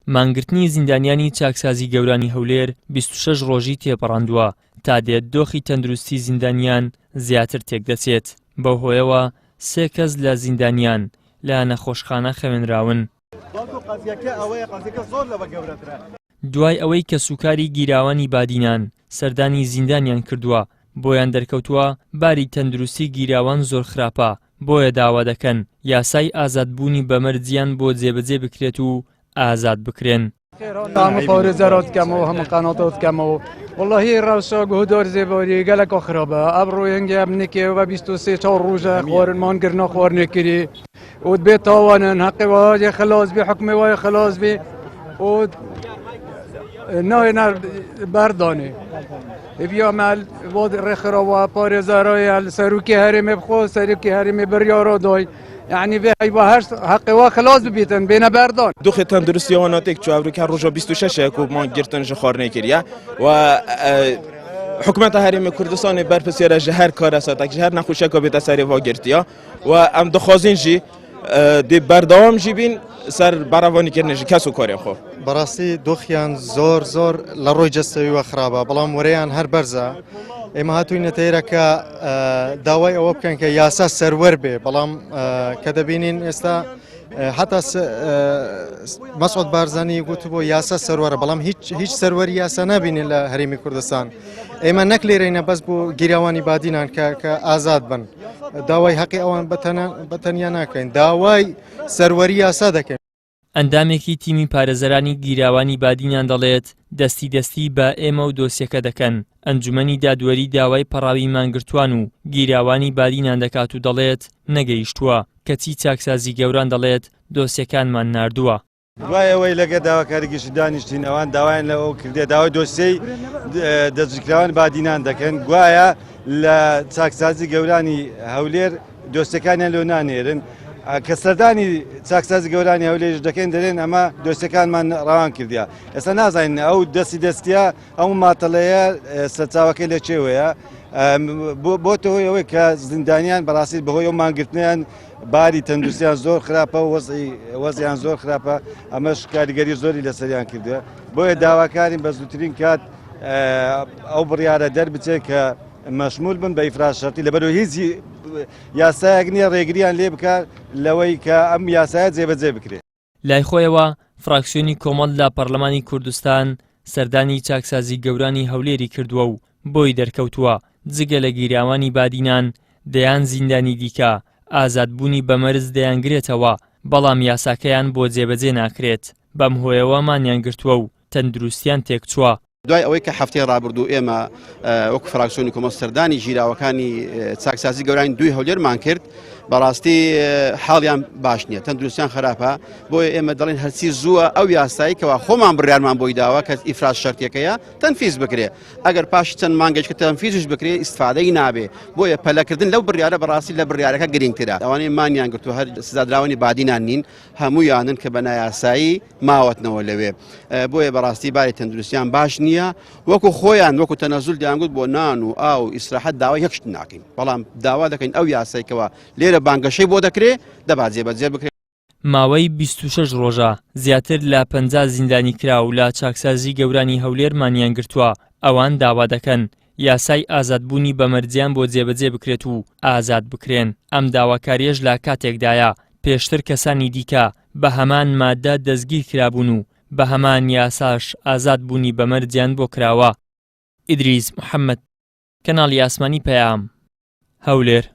مانگرتنی زیندانیانی چاکسازی گەورانی هەولێر 26 ڕۆژی تێپەڕاندووە تا دێت دۆخی تەندروستی زیندانیان زیاتر تێک دەچێت. بەو هۆیەوە 3 کەس لە زیندانیان لە نەخۆشخانە خەوێنراون. دوای ئەوەی کە سوکاری گیراوانی بادینان سەردانی زیندانیان کردووە بۆیان دەرکەوتووە باری تەندروستی گیراوان زۆر خراپە، بۆیە داوا دەکەن یاسای ئازادبوونی بەمەرجیان بۆ جێبەجێ بکرێت و ئازاد بکرێن. همه پارێزەرات کەمەوە هەموو قاناتات کەمەوە واللهی ڕاوسا گوهدار زێباری گەلێکە خراپە ئەبڕۆ هەنگێ بنکێوە 23 ڕۆژە خۆرنمانگرنا خواردنێکری و بێت تاوانن حەقی وایە خلاص بێ حکمی وایە خلاص بێ و نایە بەردانێ بیامل واد رخراوە پارێزەرای سەرروکی هەرێمێ بخۆ سەرروکی هەرێمێ بڕیارە دای يعني به هر حق و خلاص ببیتن بین بردان دو تندرستی واناتک چو ابرو که روزا 26 کو ما گرتنج خارنه کریه و حکومت حریم کردستان برپسیار جهر کار است تا جهر نخوشه که به تسری وا گرتیا و ام دخوازین جی دی بردام جی بین سر بروانی کردنج کسو کاری خو براستی دوخیان زور لروی جستوی و خرابه بلام وریان هر برزه اما هاتوی نتیره که داوای او بکن که یاسا سرور به بلام که دبینین استا حتی مسعود بارزانی گوتو بو یاسا سروره بلام هیچ سروری یاسا نبینین لحریم کردستان اما نکلی رینه بس بو گیروانی بادینان که آزاد بن داوای حقی اوان بتنیا نکن داوای سروری یاسا دکن. ئەندامێکی تیمی پارێزەرانی گیراوانی بادینان دەڵێت دەستی دەستی بە ئێمە و دۆسیەکە دەکەن. ئەنجومەنی دادوەری داوای پەڕاوی مانگرتوان و گیراوانی بادینان دەکات و دەڵێت نەگەیشتووە کەچی چاکسازی گەوران دەڵێت دۆسیەکانمان ناردووە. دوای ئەوەی لەگە داواکاریگەشت دانیشتین ئەوان داوایان لەوە کردێ داوای دۆسیەی دەستگیرکراوان بادینان دەکەن گوایە لە چاکسازی گەورانی هەولێر دۆستەکانیان لێ نانێرن کە سەردانی چاکسازی گەورانی هەولێرش دەکەن دەرێن ئەمە دۆستەکانمان ڕەوان کردیا ئێستا نازانین ئەو دەستیە ئەو ماتەڵەیە سەرچاوەکەی لە چێوەیە بۆتە هۆی ئەوەی کە زیندانیان بەڕاستی بەهۆی ئەو مانگرتنیان باری تەندروستیان زۆر خراپە و وەزیان زۆر خراپە ئەمەش کاریگەری زۆری لەسەریان کردووە بۆیە داواکارین بە زووترین کات ئەو بڕیارە دەربچێت کە مەشمول بن بە ئیفراز شەرتی لەبەرەوە هیچ یاسایەک نییە ڕێگریان لێ بکات لەوەی کە ئەم یاسایە جێبەجێ بکرێت. لای خۆیەوە فراکسیۆنی کۆمەڵ لە پەرلەمانی کوردستان سەردانی چاکسازی گەورانی هەولێری کردووە و بۆی دەرکەوتووە جگە لە گیراوانی بادینان دەیان زیندانی دیکە ئازادبوونی بەمەرز دەیانگرێتەوە بەڵام یاساکەیان بۆ جێبەجێ ناکرێت بەم هۆیەوە مانیان گرتووە و تەندروستیان تێکچووە. دوای ئەوەی کە هەفتەی ڕابردوو ئێمە وەکو فراکسیۆنی کۆمەڵ سەردانی ژیراوەکانی چاکسازی گەورانی دوی هەولێرمان کرد بەڕاستی حاڵیان باش نییە تەندروستیان خراپە بۆیە ئێمە دەڵێن هەرچی زووە ئەو یاسایی کەوا خۆمان بڕیارمان بۆی داوە کە ئیفراز شەرتیەکەیە تەنفیز بکرێ ئەگەر پاشی چەند مانگەش کە تەنفیزش بکرێ ئیستفادەی نابێ بۆیە پەلەکردن لەو بڕیارە بەڕاستی لە بڕیارەکە گرنگترە ئەوانەی مانیان گرتو هەر سزادراوەنی بادینان نین هەموویانن کە بە نایاسایی ماوەتنەوە لەوێ بۆیە بەڕاستی باری تەندروستیان باش نییە وەکو خۆیان وەکو تەنەزول دەیانگوت بۆ نان و ئاو ئیسراحەت داوای یەکشت ناکەین بەڵام داوا دەکەین ئەو یاسایکەوە لێرە بانگەشەی بۆ دەکرێت دەبات جێبەجێ بکرێت. ماوەی 26 ڕۆژە زیاتر لە 50 زیندانی کرا و لە چاکسازی گەورانی هەولێر مانیان گرتووە ئەوان داوا دەکەن یاسای ئازادبوونی بەمەرجیان بۆ جێبەجێ بکرێت و ئازاد بکرێن. ئەم داواکاریەش لە کاتێکدایە پێشتر کەسانی دیکە بە هەمان مادە دەستگیر کرابوون و بە هەمان یاساش ئازادبوونی بەمەرجیان بۆ کراوە. ئیدریس محەممەد کەناڵی ئاسمانی پەیام هەولێر.